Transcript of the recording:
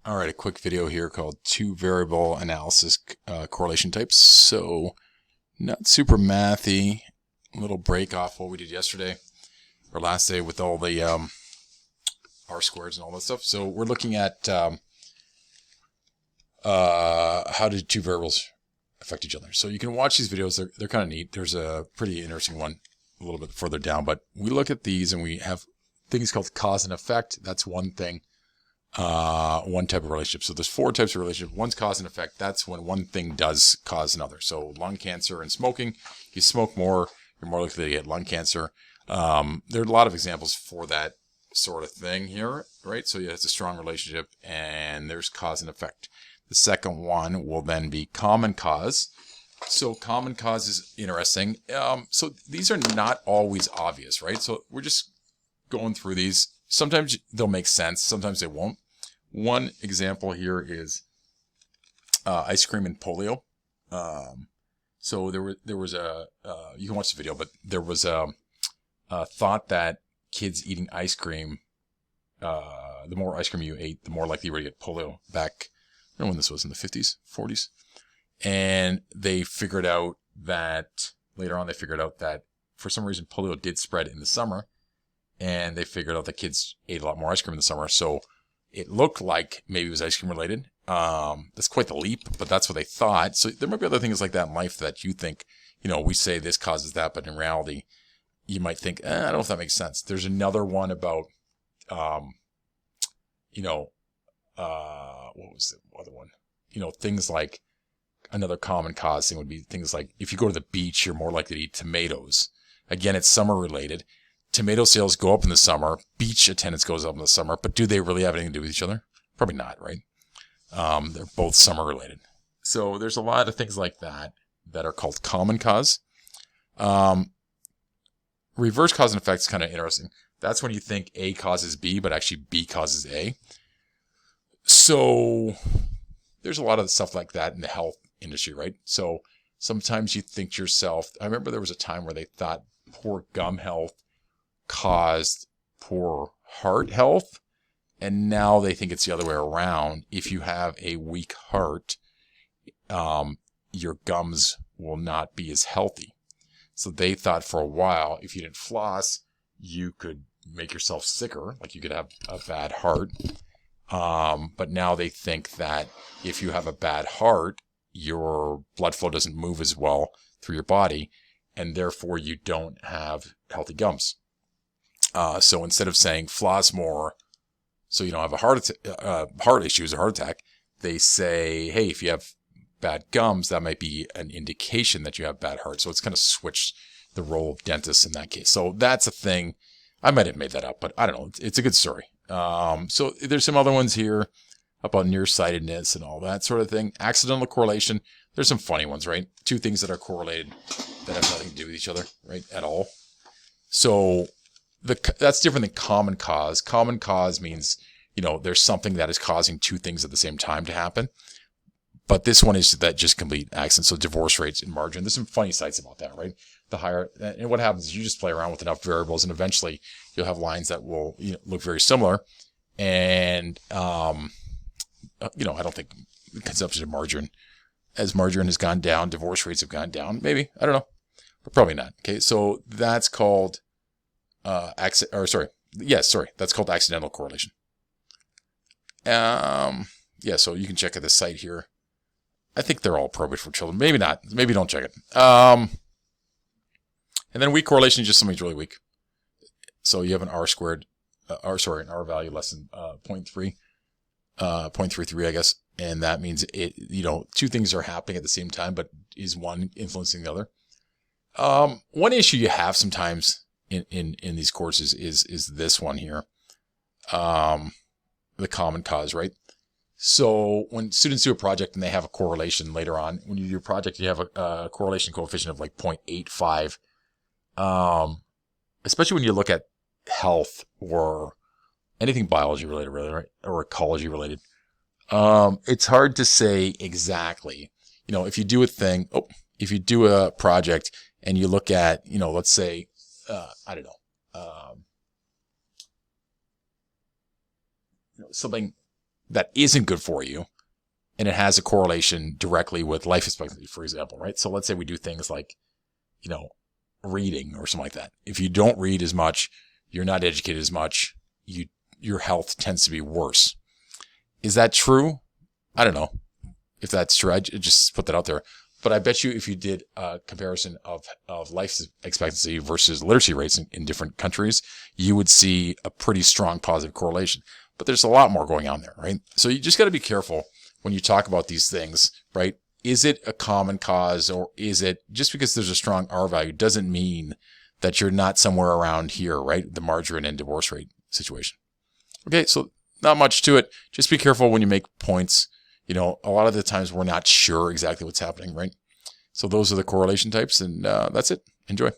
All right, a quick video here called two variable analysis correlation types. So not super mathy, a little break off what we did yesterday or last day with all the R squares and all that stuff. So we're looking at how do two variables affect each other. So you can watch these videos. They're kind of neat. There's a pretty interesting one a little bit further down, but we look at these and we have things called cause and effect. That's one thing. One type of relationship. So there's four types of relationship. One's cause and effect. That's when one thing does cause another. So lung cancer and smoking. If you smoke more, you're more likely to get lung cancer. There are a lot of examples for that sort of thing here, right? So it's a strong relationship and there's cause and effect. The second one will then be common cause. So common cause is interesting. So these are not always obvious, right? So we're just going through these. Sometimes they'll make sense. Sometimes they won't. One example here is ice cream and polio. So there was a you can watch the video, but there was a thought that kids eating ice cream, the more ice cream you ate, the more likely you were to get polio. Back, I don't know when this was, in the 50s, 40s, and they figured out that later on that for some reason polio did spread in the summer, and they figured out that kids ate a lot more ice cream in the summer. So it looked like maybe it was ice cream related. That's quite the leap, but that's what they thought. So there might be other things like that in life that you think, we say this causes that, but in reality, you might think, I don't know if that makes sense. There's another one about, what was the other one? Things like another common cause thing would be things like if you go to the beach, you're more likely to eat tomatoes. Again, it's summer related. Tomato sales go up in the summer. Beach attendance goes up in the summer. But do they really have anything to do with each other? Probably not, right? They're both summer related. So there's a lot of things like that are called common cause. Reverse cause and effect is kind of interesting. That's when you think A causes B, but actually B causes A. So there's a lot of stuff like that in the health industry, right? So sometimes you think to yourself, I remember there was a time where they thought poor gum health caused poor heart health, and now they think it's the other way around. If you have a weak heart, your gums will not be as healthy. So they thought for a while, if you didn't floss, you could make yourself sicker, like you could have a bad heart. But now they think that if you have a bad heart, your blood flow doesn't move as well through your body, and therefore you don't have healthy gums. So instead of saying floss more so you don't have a heart issues or heart attack, they say, hey, if you have bad gums, that might be an indication that you have bad heart. So it's kind of switched the role of dentists in that case. So that's a thing. I might have made that up, but I don't know. It's a good story. So there's some other ones here about nearsightedness and all that sort of thing. Accidental correlation. There's some funny ones, right? Two things that are correlated that have nothing to do with each other, right? At all. So that's different than common cause. Common cause means, there's something that is causing two things at the same time to happen. But this one is that just complete accident. So divorce rates and margin. There's some funny sites about that, right? And what happens is you just play around with enough variables, and eventually you'll have lines that will look very similar. And I don't think the consumption of margarine, as margarine has gone down, divorce rates have gone down. Maybe, I don't know, but probably not. Okay, so that's called that's called accidental correlation. So you can check out the site here. I think they're all appropriate for children. Maybe not. Maybe don't check it. And then weak correlation is just something's really weak. So you have an R squared, an R value less than 0.3, 0.33, I guess. And that means two things are happening at the same time, but is one influencing the other? One issue you have sometimes in these courses is this one here. The common cause, right? So when students do a project and they have a correlation later on, when you do your project, you have a correlation coefficient of like 0.85. Especially when you look at health or anything biology related, really, right? Or ecology related. It's hard to say exactly, if you do if you do a project and you look at, let's say, I don't know, something that isn't good for you, and it has a correlation directly with life expectancy, for example, right? So let's say we do things like, reading or something like that. If you don't read as much, you're not educated as much, your health tends to be worse. Is that true? I don't know if that's true. I just put that out there. But I bet you if you did a comparison of life expectancy versus literacy rates in different countries, you would see a pretty strong positive correlation. But there's a lot more going on there, right? So you just got to be careful when you talk about these things, right? Is it a common cause, or is it just because there's a strong R value doesn't mean that you're not somewhere around here, right? The margarine and divorce rate situation. Okay, so not much to it. Just be careful when you make points. A lot of the times we're not sure exactly what's happening, right? So those are the correlation types, and that's it. Enjoy.